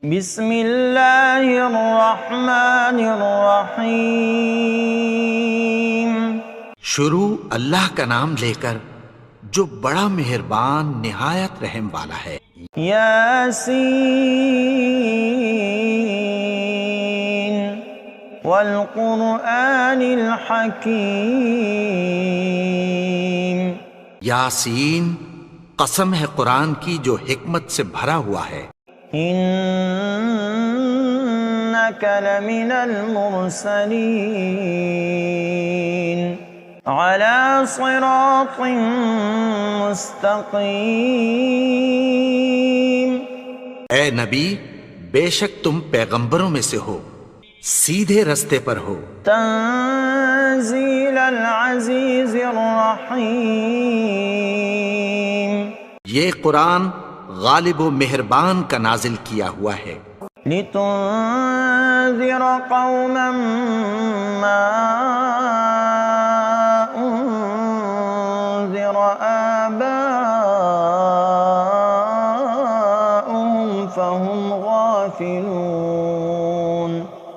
بسم اللہ الرحمن الرحیم۔ شروع اللہ کا نام لے کر جو بڑا مہربان نہایت رحم والا ہے۔ یاسین والقرآن الحکیم۔ یاسین، قسم ہے قرآن کی جو حکمت سے بھرا ہوا ہے۔ انک لمن المرسلین علی صراط مستقیم۔ اے نبی، بے شک تم پیغمبروں میں سے ہو، سیدھے رستے پر ہو۔ تنزیل العزیز الرحیم۔ یہ قرآن غالب و مہربان کا نازل کیا ہوا ہے۔ لتنذر قوما ما انذر آباؤهم فهم غافلون۔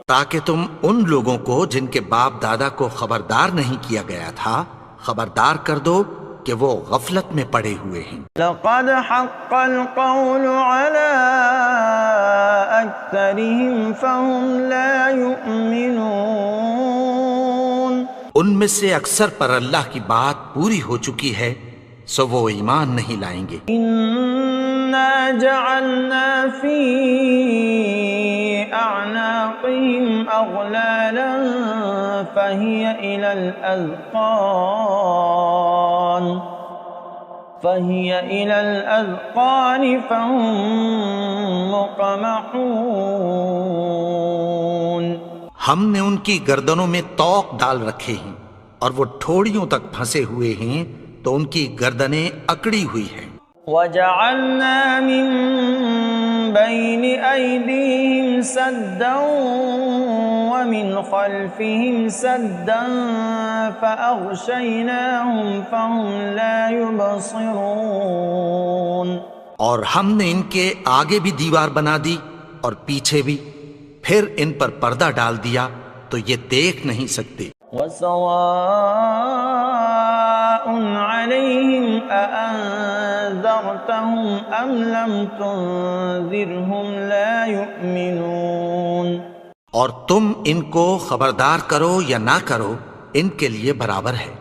تاکہ تم ان لوگوں کو جن کے باپ دادا کو خبردار نہیں کیا گیا تھا خبردار کر دو کہ وہ غفلت میں پڑے ہوئے ہیں۔ لقد حق القول على اکثرهم فهم لا يؤمنون۔ ان میں سے اکثر پر اللہ کی بات پوری ہو چکی ہے سو وہ ایمان نہیں لائیں گے۔ انا جعلنا في اعناقهم اغلالا فهي الى الاذقان فهم مقمحون۔ ہم نے ان کی گردنوں میں طوق ڈال رکھے ہیں اور وہ ٹھوڑیوں تک پھنسے ہوئے ہیں تو ان کی گردنیں اکڑی ہوئی ہیں۔ وجعلنا من بين أيديهم سدا ومن خلفهم سدا فأغشيناهم فهم لا يبصرون۔ اور ہم نے ان کے آگے بھی دیوار بنا دی اور پیچھے بھی، پھر ان پر پردہ ڈال دیا تو یہ دیکھ نہیں سکتے۔ وسواء عليهم أأنذرتهم أم لم تنذرهم لا يؤمنون۔ اور تم ان کو خبردار کرو یا نہ کرو ان کے لیے برابر ہے،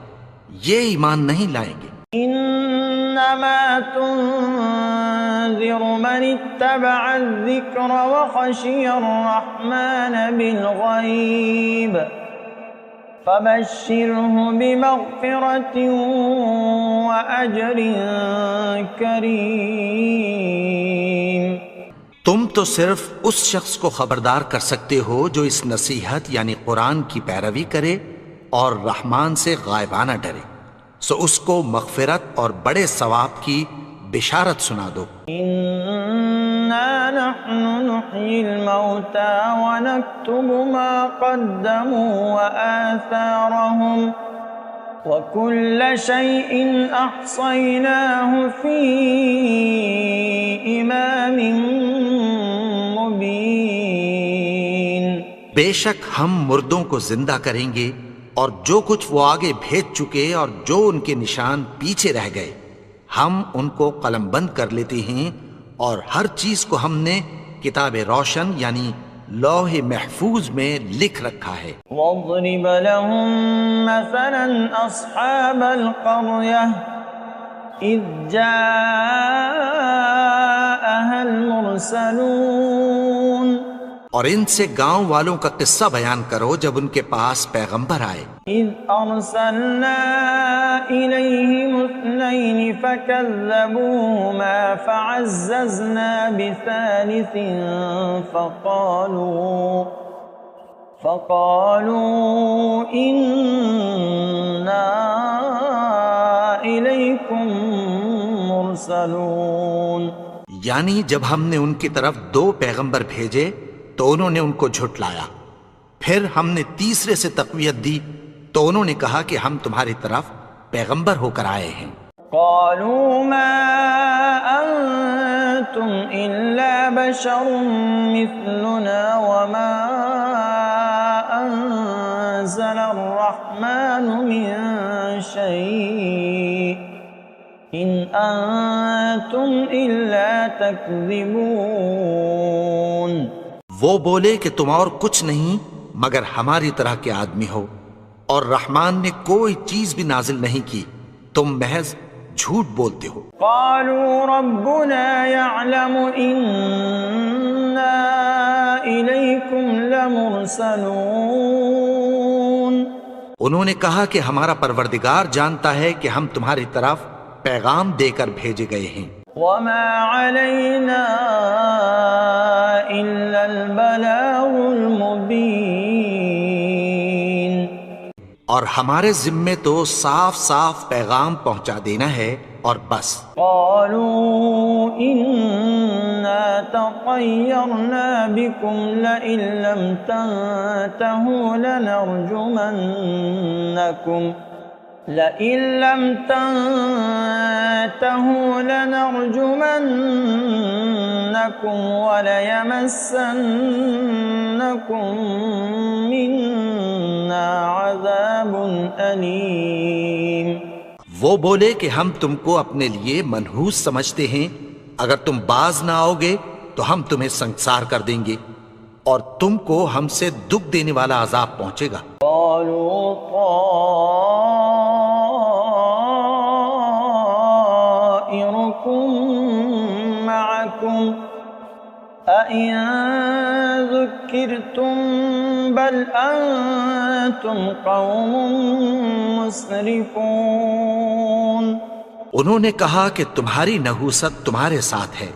یہ ایمان نہیں لائیں گے۔ انما تنذر من اتبع الذکر وخشی الرحمن بالغیب فبشرہ بمغفرۃ واجر کریم۔ تم تو صرف اس شخص کو خبردار کر سکتے ہو جو اس نصیحت یعنی قرآن کی پیروی کرے اور رحمان سے غائبانہ ڈرے، سو اس کو مغفرت اور بڑے ثواب کی بشارت سنا دو۔ انا نحن نحیی الموتى ونکتب ما قدموا وآثارهم وكل شيء احصیناه فی امام مبین۔ بے شک ہم مردوں کو زندہ کریں گے اور جو کچھ وہ آگے بھیج چکے اور جو ان کے نشان پیچھے رہ گئے ہم ان کو قلم بند کر لیتے ہیں، اور ہر چیز کو ہم نے کتاب روشن یعنی لوح محفوظ میں لکھ رکھا ہے۔ واضرب لهم مثلا اصحاب القرية اذ جاءها المرسلون۔ اور ان سے گاؤں والوں کا قصہ بیان کرو جب ان کے پاس پیغمبر آئے۔ اذ ارسلنا الیہم اثنین فکذبوہما فعززنا بثالث فقالوا انا الیکم مرسلون۔ یعنی جب ہم نے ان کی طرف 2 پیغمبر بھیجے تو انہوں نے ان کو جھٹلایا، پھر ہم نے تیسرے سے تقویت دی تو انہوں نے کہا کہ ہم تمہاری طرف پیغمبر ہو کر آئے ہیں۔ قالوا ما أنتم إلا بشر مثلنا وما أنزل الرحمن من شيء إن أنتم إلا تكذبون. وہ بولے کہ تم اور کچھ نہیں مگر ہماری طرح کے آدمی ہو، اور رحمان نے کوئی چیز بھی نازل نہیں کی، تم محض جھوٹ بولتے ہو. قالوا ربنا يعلم إنا إليكم لمرسلون. انہوں نے کہا کہ ہمارا پروردگار جانتا ہے کہ ہم تمہاری طرف پیغام دے کر بھیجے گئے ہیں. وما علينا إلا البلاغ المبين. اور ہمارے ذمے تو صاف صاف پیغام پہنچا دینا ہے اور بس. قالوا إنا تطيرنا بكم لئن لم تنتهوا لنرجمنكم وليمسنكم منا عذاب أليم. وہ بولے کہ ہم تم کو اپنے لیے منحوس سمجھتے ہیں، اگر تم باز نہ آؤ گے تو ہم تمہیں سنسار کر دیں گے اور تم کو ہم سے دکھ دینے والا عذاب پہنچے گا. قالوا طائركم معكم أئن ذكرتم بل أنتم قوم مسرفون. انہوں نے کہا کہ تمہاری نحوست تمہارے ساتھ ہے،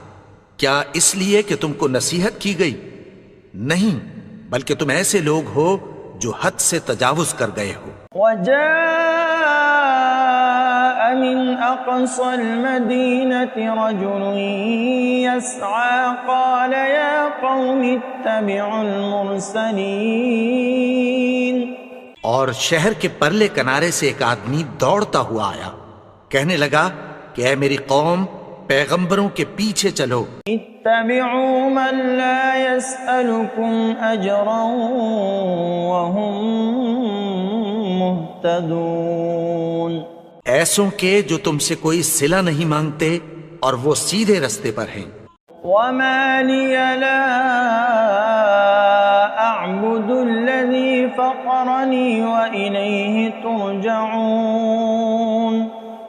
کیا اس لیے کہ تم کو نصیحت کی گئی؟ نہیں، بلکہ تم ایسے لوگ ہو جو حد سے تجاوز کر گئے ہو. وجاء من أقصى المدينة رجل يسعى قال يا قوم اتبعوا المرسلين. اور شہر کے پرلے کنارے سے ایک آدمی دوڑتا ہوا آیا، کہنے لگا کہ اے میری قوم، پیغمبروں کے پیچھے چلو. اتبعوا من لا يسألكم أجرا وهم مهتدون. ایسوں کے جو تم سے کوئی صلہ نہیں مانگتے اور وہ سیدھے رستے پر ہیں. وما لي لا أعبد الذي فطرني وإليه ترجعون.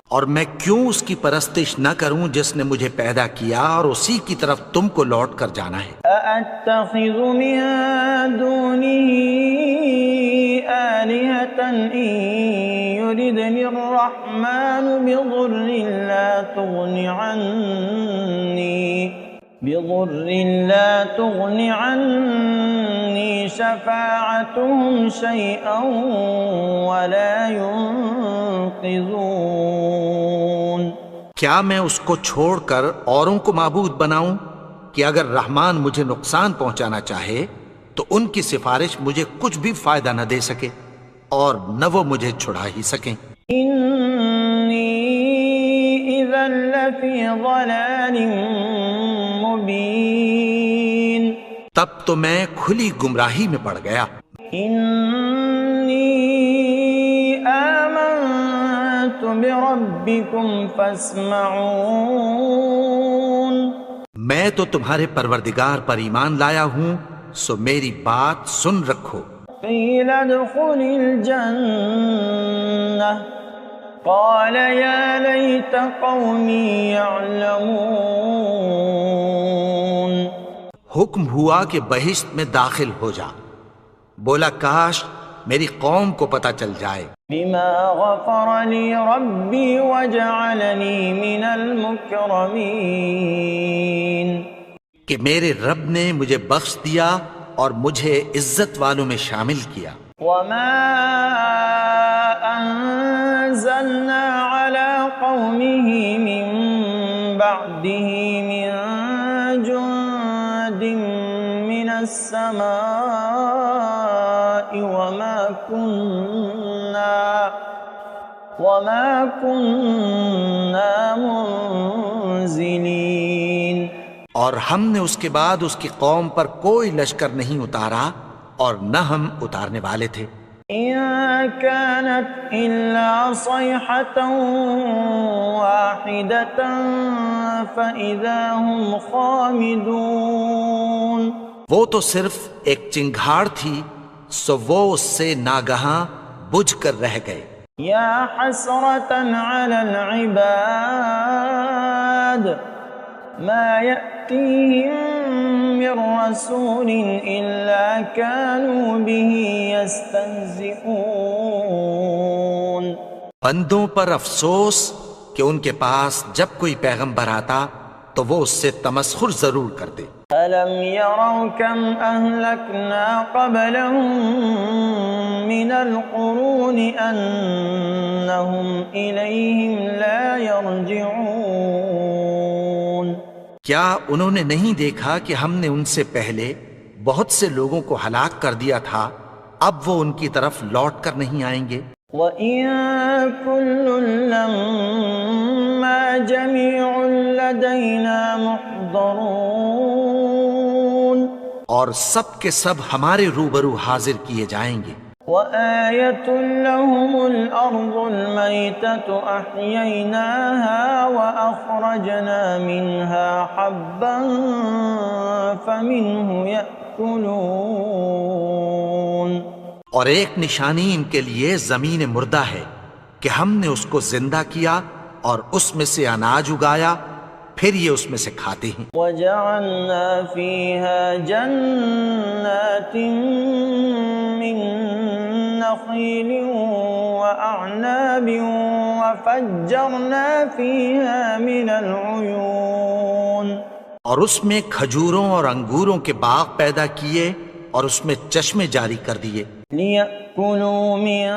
اور میں کیوں اس کی پرستش نہ کروں جس نے مجھے پیدا کیا اور اسی کی طرف تم کو لوٹ کر جانا ہے. أأتخذ من دونه آلهة إن يردني الرحمن بضر لا تغن عني شفاعتهم شيئا ولا ينقذون. کیا میں اس کو چھوڑ کر اوروں کو معبود بناؤں کہ اگر رحمان مجھے نقصان پہنچانا چاہے تو ان کی سفارش مجھے کچھ بھی فائدہ نہ دے سکے اور نہ وہ مجھے چھڑا ہی سکیں. انی اذا لفی ضلال مبین. تب تو میں کھلی گمراہی میں پڑ گیا. انی آمنت بربکم فاسمعون. میں تو تمہارے پروردگار پر ایمان لایا ہوں، سو میری بات سن رکھو. قیل ادخل الجنہ قال یا لیت قومی یعلمون. حکم ہوا کہ بہشت میں داخل ہو جا. بولا کاش میری قوم کو پتہ چل جائے. بما غفر لی ربی وجعلنی من المکرمین. کہ میرے رب نے مجھے بخش دیا اور مجھے عزت والوں میں شامل کیا. وما انزلنا على قومه من بعده من جند من السماء وما كنا منزلين. اور ہم نے اس کے بعد اس کی قوم پر کوئی لشکر نہیں اتارا اور نہ ہم اتارنے والے تھے۔ إن كانت إلا صيحة واحدة فإذا هم خامدون۔ وہ تو صرف ایک چنگھاڑ تھی، سو وہ اس سے ناگہاں بجھ کر رہ گئے۔ يا حسرة على العباد ما يأتيهم من رسول إلا كانوا به يستهزئون۔ بندوں پر افسوس کہ ان کے پاس جب کوئی پیغمبر آتا تو وہ اس سے تمسخر ضرور کرتے۔ ألم يروا كم أهلكنا قبلهم من القرون أنهم إليهم لا يرجعون۔ کیا انہوں نے نہیں دیکھا کہ ہم نے ان سے پہلے بہت سے لوگوں کو ہلاک کر دیا تھا، اب وہ ان کی طرف لوٹ کر نہیں آئیں گے؟ وَإِن كُلٌّ لَّمَّا جَمِيعٌ لَّدَيْنَا مُحْضَرُونَ۔ اور سب کے سب ہمارے روبرو حاضر کیے جائیں گے۔ وَآيَةٌ لَّهُمُ الْأَرْضُ الْمَيْتَةُ أَحْيَيْنَاهَا وَأَخْرَجْنَا مِنْهَا حَبًّا فَمِنْهُ يَأْكُلُونَ۔ اور ایک نشانی ان کے لیے زمین مردہ ہے کہ ہم نے اس کو زندہ کیا اور اس میں سے اناج اگایا، پھر یہ اس میں سے کھاتے ہیں۔ وَجَعَلْنَا فِيهَا جَنَّاتٍ مِّن نَّخِيلٍ وَأَعْنَابٍ وَفَجَّرْنَا فِيهَا مِنَ الْعُيُونِ۔ اور اس میں کھجوروں اور انگوروں کے باغ پیدا کیے اور اس میں چشمے جاری کر دیے۔ لِيَأْكُلُوا مِن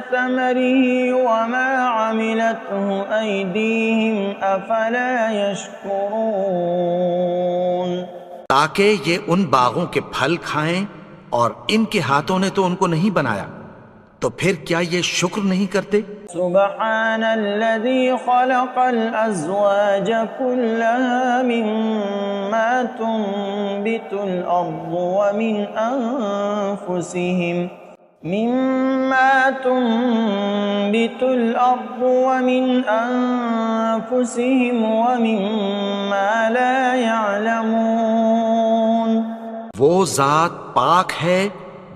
ثَمَرِهِ وَمَا عَمِلَتْهُ أَيْدِيهِمْ أَفَلَا يَشْكُرُونَ۔ تاکہ یہ ان باغوں کے پھل کھائیں، اور ان کے ہاتھوں نے تو ان کو نہیں بنایا، تو پھر کیا یہ شکر نہیں کرتے؟ سبحان الذي خلق الأزواج كلها مما تنبت الأرض ومن أنفسهم ومما لا يعلمون۔ وہ ذات پاک ہے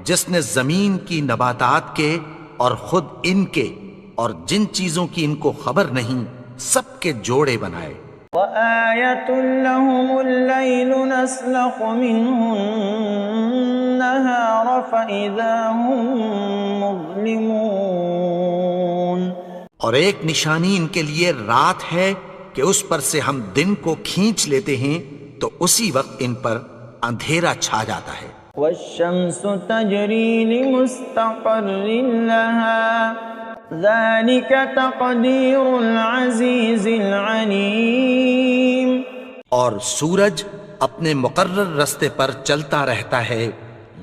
جس نے زمین کی نباتات کے اور خود ان کے اور جن چیزوں کی ان کو خبر نہیں سب کے جوڑے بنائے۔ وَآيَةٌ لَّهُمُ اللَّيْلُ نَسْلَخُ مِنْهُ النَّهَارَ فَإِذَا هُم مُظْلِمُونَ۔ اور ایک نشانی ان کے لیے رات ہے کہ اس پر سے ہم دن کو کھینچ لیتے ہیں تو اسی وقت ان پر اندھیرا چھا جاتا ہے۔ وَالشَّمْسُ تَجْرِي لِمُسْتَقَرٍّ لَّهَا ذَلِكَ تَقْدِيرُ الْعَزِيزِ الْعَلِيمِ۔ اور سورج اپنے مقرر رستے پر چلتا رہتا ہے،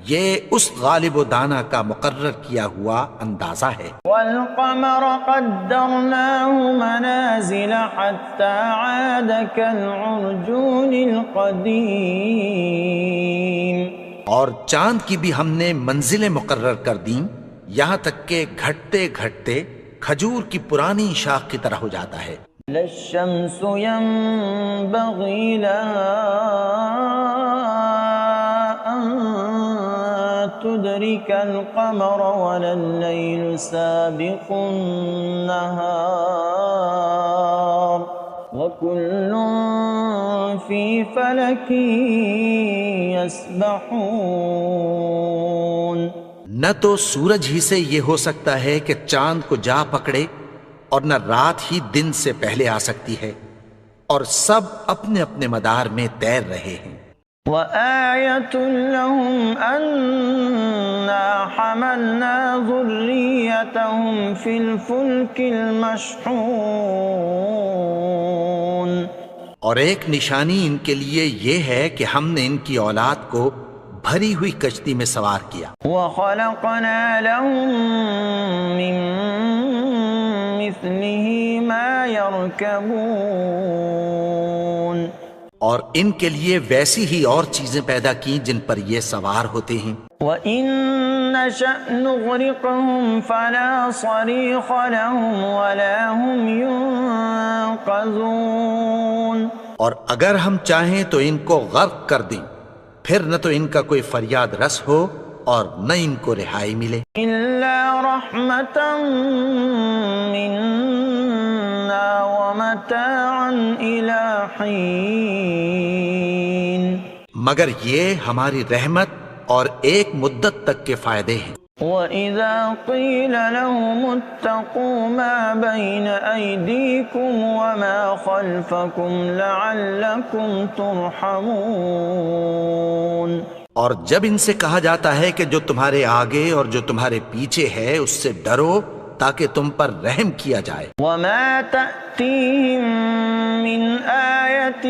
یہ اس غالب و دانا کا مقرر کیا ہوا اندازہ ہے۔ وَالْقَمَرَ قَدَّرْنَاهُ مَنَازِلَ حَتَّى عَادَ كَالْعُرْجُونِ الْقَدِيمِ۔ اور چاند کی بھی ہم نے منزلیں مقرر کر دیں، یہاں تک کہ گھٹتے گھٹتے کھجور کی پرانی شاخ کی طرح ہو جاتا ہے۔ لَا الشَّمْسُ يَنبَغِي لَهَا أَن تُدْرِكَ الْقَمَرَ وَلَا اللَّيْلُ سَابِقُ النَّهَارِ وَكُلٌّ فِي فَلَكٍ يَسْبَحُونَ۔ نہ تو سورج ہی سے یہ ہو سکتا ہے کہ چاند کو جا پکڑے، اور نہ رات ہی دن سے پہلے آ سکتی ہے، اور سب اپنے اپنے مدار میں تیر رہے ہیں۔ وَآيَةٌ لَّهُمْ أَنَّا حَمَلْنَا ذُرِّيَّتَهُمْ فِي الْفُلْكِ الْمَشْحُونِ۔ اور ایک نشانی ان کے لیے یہ ہے کہ ہم نے ان کی اولاد کو بھری ہوئی کشتی میں سوار کیا۔ وَخَلَقْنَا لَهُم مِّن مِّثْلِهِ مَا يَرْكَبُونَ۔ اور ان کے لیے ویسی ہی اور چیزیں پیدا کی جن پر یہ سوار ہوتے ہیں. وَإِن نَّشَأْ نُغْرِقْهُمْ فَلَا صَرِيخَ لَهُمْ وَلَا هُمْ يُنقَذُونَ. اور اگر ہم چاہیں تو ان کو غرق کر دیں، پھر نہ تو ان کا کوئی فریاد رس ہو اور نہ ان کو رہائی ملے. إِلَّا رَحْمَةً مِّنَّا وَمَتَاعًا إِلَىٰ حِينٍ. مگر یہ ہماری رحمت اور ایک مدت تک کے فائدے ہیں. وَإِذَا قِيلَ لَهُمُ اتَّقُوا مَا بَيْنَ أَيْدِيكُمْ وَمَا خَلْفَكُمْ لَعَلَّكُمْ تُرْحَمُونَ. اور جب ان سے کہا جاتا ہے کہ جو تمہارے آگے اور جو تمہارے پیچھے ہے اس سے ڈرو تاکہ تم پر رحم کیا جائے. وَمَا تَأْتِيهِم مِّنْ آيَةٍ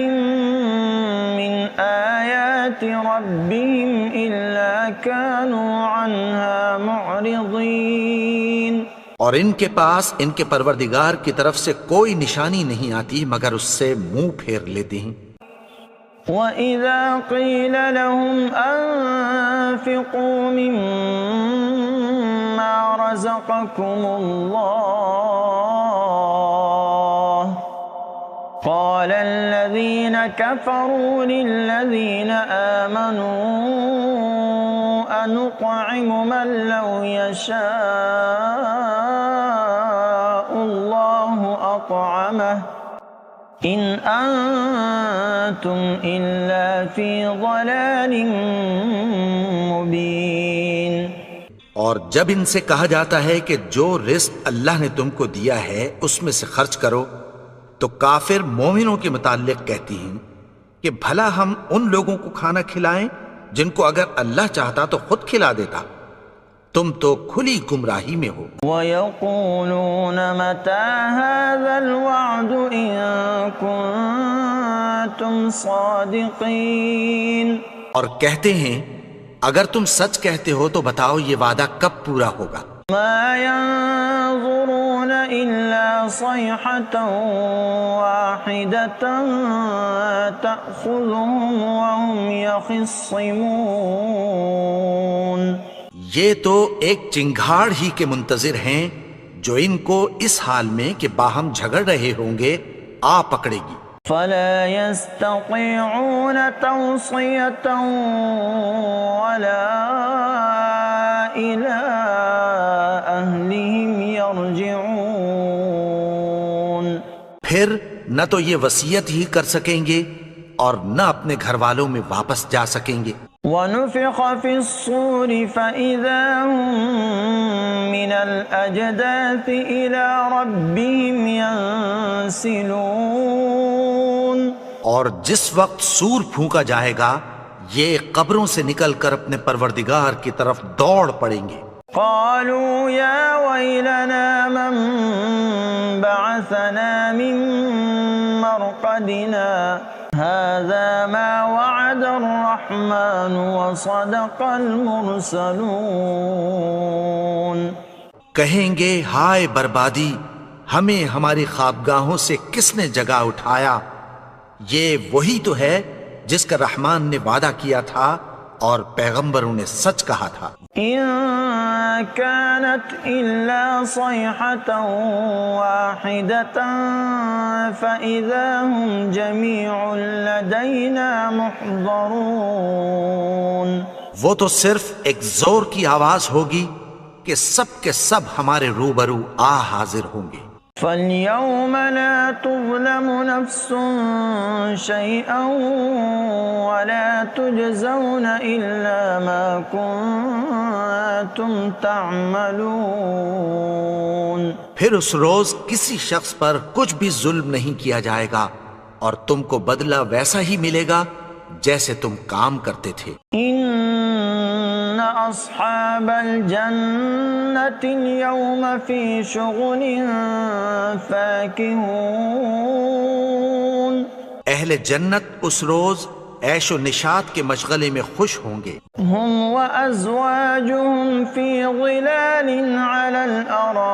مِّنْ آيَاتِ رَبِّهِمْ إِلَّا كَانُوا عَنْهَا مُعْرِضِينَ. اور ان کے پاس ان کے پروردگار کی طرف سے کوئی نشانی نہیں آتی مگر اس سے منہ پھیر لیتے ہیں. وَإِذَا قِيلَ لَهُمْ أَنفِقُوا مِمَّا رَزَقَكُمُ اللَّهُ قَالَ الَّذِينَ كَفَرُوا لِلَّذِينَ آمَنُوا أَنُطْعِمُ مَن لَّوْ يَشَاءُ اللَّهُ أَطْعَمَهُ إِنْ أَنتُمْ إِلَّا فِي ضَلَالٍ مُبِينٍ. اور جب ان سے کہا جاتا ہے کہ جو رزق اللہ نے تم کو دیا ہے اس میں سے خرچ کرو تو کافر مومنوں کے متعلق کہتی ہیں کہ بھلا ہم ان لوگوں کو کھانا کھلائیں جن کو اگر اللہ چاہتا تو خود کھلا دیتا. تم تو کھلی گمراہی میں ہو. وَيَقُولُونَ مَتَىٰ هَٰذَا الْوَعْدُ إِن كُنتُمْ صَادِقِينَ. اور کہتے ہیں اگر تم سچ کہتے ہو تو بتاؤ یہ وعدہ کب پورا ہوگا. مَا يَنظُرُونَ إِلَّا صَيْحَةً وَاحِدَةً تَأْخُذُهُمْ وَهُمْ يَخِصِّمُونَ. یہ تو ایک چنگھاڑ ہی کے منتظر ہیں جو ان کو اس حال میں کہ باہم جھگڑ رہے ہوں گے آ پکڑے گی. فَلَا يَسْتَطِيعُونَ تَوْصِيَةً وَلَا إِلَىٰ أَهْلِهِمْ يَرْجِعُونَ. پھر نہ تو یہ وصیت ہی کر سکیں گے اور نہ اپنے گھر والوں میں واپس جا سکیں گے. وَنُفِخَ فِي الصُّورِ فَإِذَا هُم مِّنَ الْأَجْدَاثِ إِلَىٰ رَبِّهِمْ يَنسِلُونَ. اور جس وقت سور پھونکا جائے گا یہ قبروں سے نکل کر اپنے پروردگار کی طرف دوڑ پڑیں گے. قالوا يا ويلنا من بعثنا من مرقدنا هذا ما وعد الرحمن وصدق المرسلون. کہیں گے ہائے بربادی، ہمیں ہماری خوابگاہوں سے کس نے جگا اٹھایا؟ یہ وہی تو ہے جس کا رحمان نے وعدہ کیا تھا اور پیغمبروں نے سچ کہا تھا. إن كانت إلا صيحة واحدة فإذا هم جميع لدينا محضرون. وہ تو صرف ایک زور کی آواز ہوگی کہ سب کے سب ہمارے روبرو آ حاضر ہوں گے. فَالْيَوْمَ لَا تُظْلَمُ نَفْسٌ شَيْئًا وَلَا تُجْزَوْنَ إِلَّا مَا كُنتُمْ تَعْمَلُونَ. پھر اس روز کسی شخص پر کچھ بھی ظلم نہیں کیا جائے گا اور تم کو بدلہ ویسا ہی ملے گا جیسے تم کام کرتے تھے. إِنَّ أَصْحَابَ الْجَنَّةِ الْيَوْمَ فِي شُغُلٍ فَاكِهُونَ. اہل جنت اس روز عیش و نشاط کے مشغلے میں خوش ہوں گے. هُمْ وَأَزْوَاجُهُمْ فِي ظِلَالٍ عَلَى الْأَرَائِكِ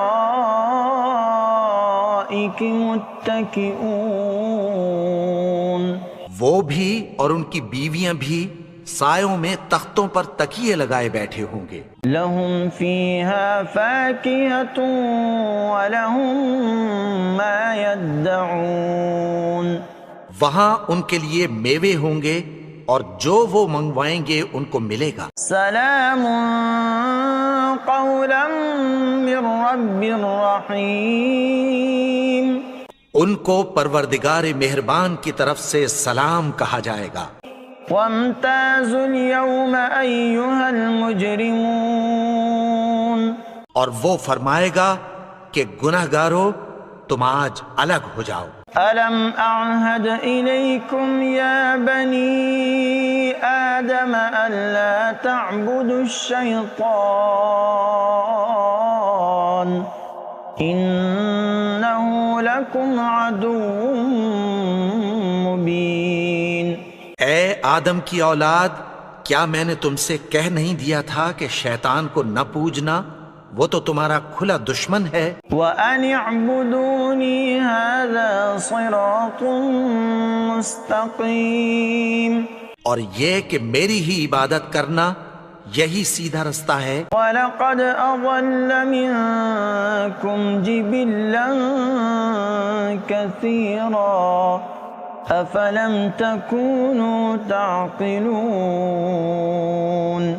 مُتَّكِئُونَ. وہ بھی اور ان کی بیویاں بھی سایوں میں تختوں پر تکیے لگائے بیٹھے ہوں گے. لهم فيها فاكهة ولهم ما يدعون. وہاں ان کے لیے میوے ہوں گے اور جو وہ منگوائیں گے ان کو ملے گا. سلام قولا من رب رحیم. ان کو پروردگار مہربان کی طرف سے سلام کہا جائے گا. وامتازوا اليوم أيها المجرمون. اور وہ فرمائے گا کہ گنہگارو تم آج الگ ہو جاؤ. ألم أعهد إليكم يا بني آدم ألا تعبدوا الشيطان إنه لكم عدو مبين. اے آدم کی اولاد، کیا میں نے تم سے کہہ نہیں دیا تھا کہ شیطان کو نہ پوجنا، وہ تو تمہارا کھلا دشمن ہے. وَأَنِ اعْبُدُونِي هَذَا صِرَاطٌ مُسْتَقِيمٌ. اور یہ کہ میری ہی عبادت کرنا یہی سیدھا رستہ ہے. وَلَقَدْ أَضَلَّ مِنكُمْ جِبِلًّا كَثِيرًا أَفَلَمْ تَكُونُوا تَعْقِلُونَ.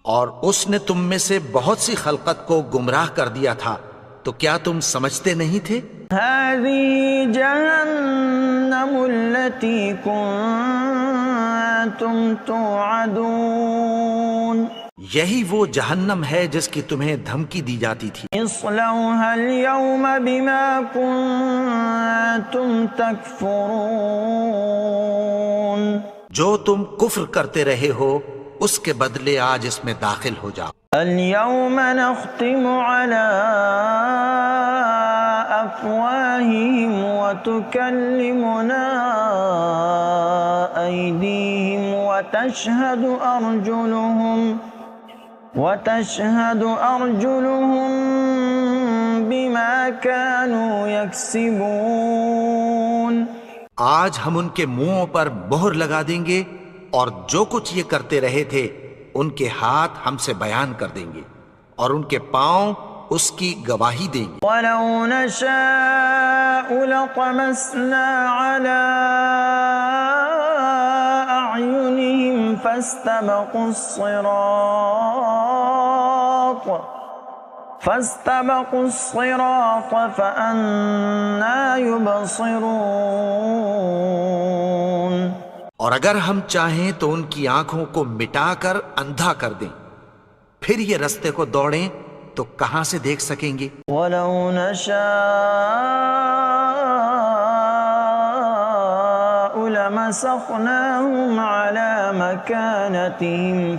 اور اس نے تم میں سے بہت سی خلقت کو گمراہ کر دیا تھا، تو کیا تم سمجھتے نہیں تھے؟ هذه جهنم التي كنتم توعدون. یہی وہ جہنم ہے جس کی تمہیں دھمکی دی جاتی تھی. اصلوها اليوم بما كنتم تكفرون. جو تم کفر کرتے رہے ہو اس کے بدلے آج اس میں داخل ہو جاؤ. اليوم نختم على أفواههم وتكلمنا أيديهم وتشهد أرجلهم بما كانوا يكسبون. آج ہم ان کے منہوں پر مہر لگا دیں گے اور جو کچھ یہ کرتے رہے تھے ان کے ہاتھ ہم سے بیان کر دیں گے اور ان کے پاؤں اس کی گواہی دیں گے. وَلَوْ نَشَاءُ لَطَمَسْنَا عَلَىٰ أَعْيُنِهِمْ فَاسْتَبَقُوا الصِّرَاطَ فَأَنَّىٰ يُبْصِرُونَ. اور اگر ہم چاہیں تو ان کی آنکھوں کو مٹا کر اندھا کر دیں، پھر یہ رستے کو دوڑیں تو کہاں سے دیکھ سکیں گے. وَلَوْ نَشَاءُ لَمَسَخْنَاهُمْ عَلَى مَكَانَتِهِمْ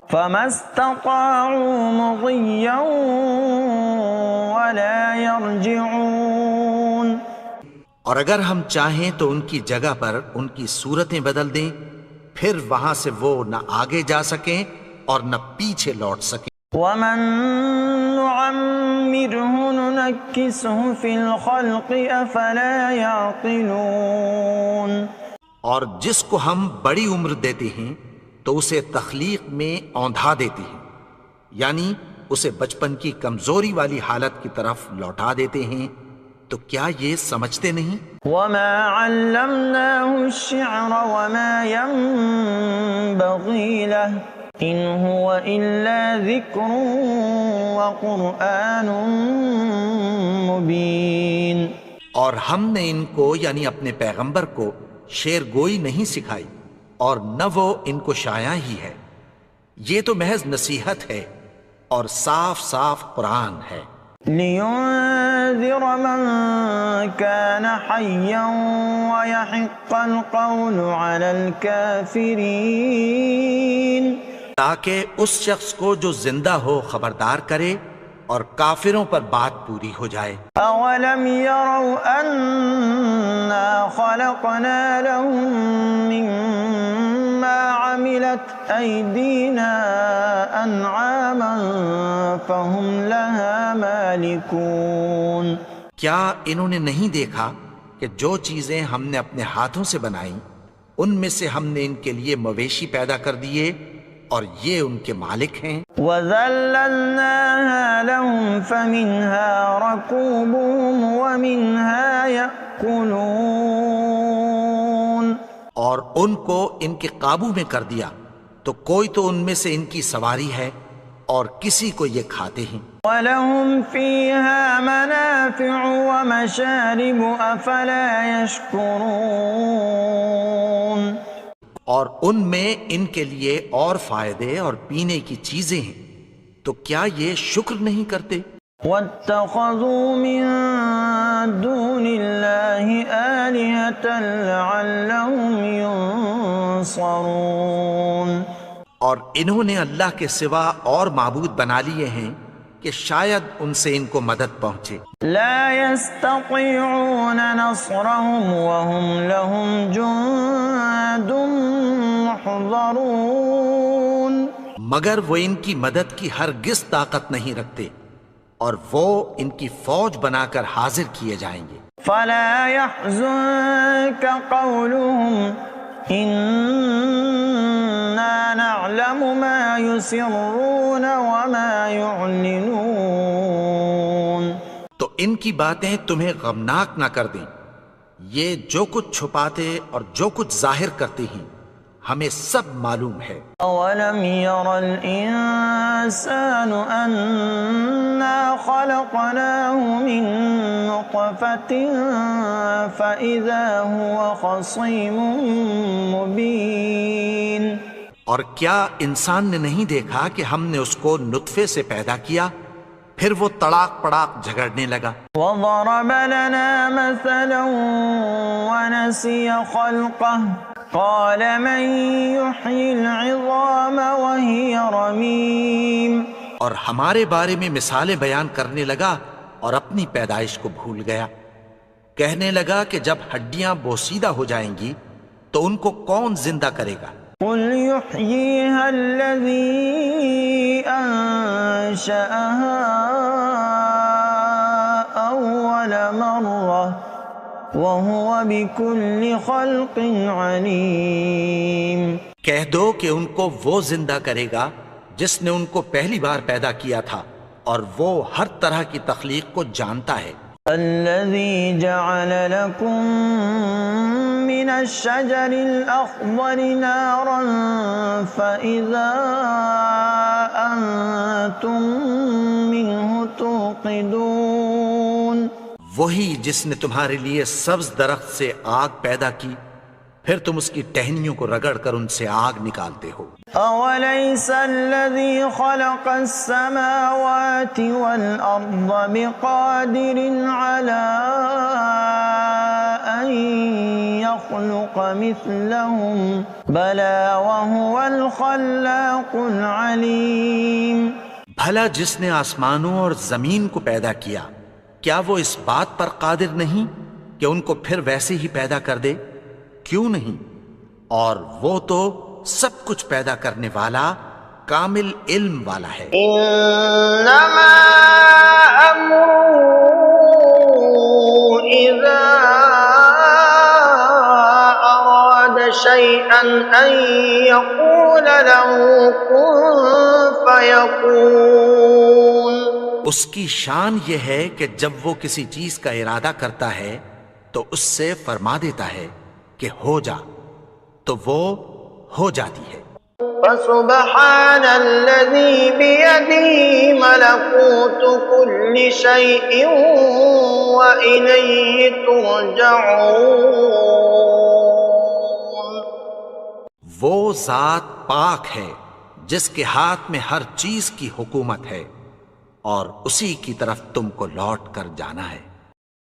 فَمَا اسْتَطَاعُوا مُضِيًّا وَلَا يَرْجِعُونَ. اور اگر ہم چاہیں تو ان کی جگہ پر ان کی صورتیں بدل دیں، پھر وہاں سے وہ نہ آگے جا سکیں اور نہ پیچھے لوٹ سکیں. وَمَن نُعَمِّرْهُ نُنَكِّسْهُ فِي الْخَلْقِ أَفَلَا يَعْقِلُونَ. اور جس کو ہم بڑی عمر دیتے ہیں تو اسے تخلیق میں اوندھا دیتے ہیں، یعنی اسے بچپن کی کمزوری والی حالت کی طرف لوٹا دیتے ہیں. تو کیا یہ سمجھتے نہیں؟ وَمَا عَلَّمْنَاهُ الشِّعْرَ وَمَا يَنبَغِي لَهُ إِنْ هُوَ إِلَّا ذِكْرٌ وَقُرْآنٌ مُبِينٌ. اور ہم نے ان کو یعنی اپنے پیغمبر کو شعر گوئی نہیں سکھائی اور نہ وہ ان کو شایع ہی ہے، یہ تو محض نصیحت ہے اور صاف صاف قرآن ہے. لِيُنذِرَ مَن كَانَ حَيًّا وَيَحِقَّ الْقَوْلُ عَلَى الْكَافِرِينَ. تاکہ اس شخص کو جو زندہ ہو خبردار کرے اور کافروں پر بات پوری ہو جائے. أَوَلَمْ يَرَوْا أَنَّا خَلَقْنَا لَهُم مِّمَّا عَمِلَتْ أَيْدِينَا أَنْعَامًا فَهُمْ لَهَا مَالِكُونَ. کیا انہوں نے نہیں دیکھا کہ جو چیزیں ہم نے اپنے ہاتھوں سے بنائیں ان میں سے ہم نے ان کے لیے مویشی پیدا کر دیے اور یہ ان کے مالک ہیں. وَذَلَّلْنَاهَا لَهُمْ فَمِنْهَا رَكُوبُهُمْ وَمِنْهَا يَأْكُلُونَ. اور ان کو ان کے قابو میں کر دیا تو کوئی تو ان میں سے ان کی سواری ہے اور کسی کو یہ کھاتے ہیں. وَلَهُمْ فِيهَا مَنَافِعُ وَمَشَارِبُ أَفَلَا يَشْكُرُونَ. اور ان میں ان کے لیے اور فائدے اور پینے کی چیزیں ہیں تو کیا یہ شکر نہیں کرتے؟ وَاتَّخَذُوا مِن دُونِ اللَّهِ آلِهَةً لَعَلَّهُمْ يُنصَرُونَ. اور انہوں نے اللہ کے سوا اور معبود بنا لیے ہیں کہ شاید ان سے ان کو مدد پہنچے. لا يستطيعون نصرهم وهم لهم جند محضرون. مگر وہ ان کی مدد کی ہرگز طاقت نہیں رکھتے اور وہ ان کی فوج بنا کر حاضر کیے جائیں گے. فلا يحزنك قولهم إنا نعلم ما يسرون وما يعلنون. تو ان کی باتیں تمہیں غمناک نہ کر دیں. یہ جو کچھ چھپاتے اور جو کچھ ظاہر کرتے ہیں ہمیں سب معلوم ہے. أولم ير الإنسان أنا خلقناه من نطفة فإذا هو خصيم مبين. اور کیا انسان نے نہیں دیکھا کہ ہم نے اس کو نطفے سے پیدا کیا پھر وہ تڑاک پڑاک جھگڑنے لگا. وضرب لنا مثلا ونسي خلقه قال من يحيي العظام وهي رميم. اور ہمارے بارے میں مثالیں بیان کرنے لگا اور اپنی پیدائش کو بھول گیا. کہنے لگا کہ جب ہڈیاں بوسیدہ ہو جائیں گی تو ان کو کون زندہ کرے گا؟ قل يحييها الذي أنشأها أول مرة وهو بكل خلق عليم. کہہ دو کہ ان کو وہ زندہ کرے گا جس نے ان کو پہلی بار پیدا کیا تھا اور وہ ہر طرح کی تخلیق کو جانتا ہے. الذي جعل لكم من الشجر الأخضر نارا فإذا أنتم منه توقدون. وہی جس نے تمہارے لیے سبز درخت سے آگ پیدا کی پھر تم اس کی ٹہنیوں کو رگڑ کر ان سے آگ نکالتے ہو. أوليس الذي خلق السماوات والأرض بقادر على أن يخلق مثلهم بلى وهو الخلاق العليم. بھلا جس نے آسمانوں اور زمین کو پیدا کیا کیا وہ اس بات پر قادر نہیں کہ ان کو پھر ویسے ہی پیدا کر دے؟ کیوں نہیں؟ اور وہ تو سب کچھ پیدا کرنے والا کامل علم والا ہے. انما امره اذا اراد شيئا ان يقول له كن فيكون. اس کی شان یہ ہے کہ جب وہ کسی چیز کا ارادہ کرتا ہے تو اس سے فرما دیتا ہے کہ ہو جا تو وہ ہو جاتی ہے. فسبحان الذي بيده ملكوت كل شيء وإليه ترجعون. وہ ذات پاک ہے جس کے ہاتھ میں ہر چیز کی حکومت ہے اور اسی کی طرف تم کو لوٹ کر جانا ہے.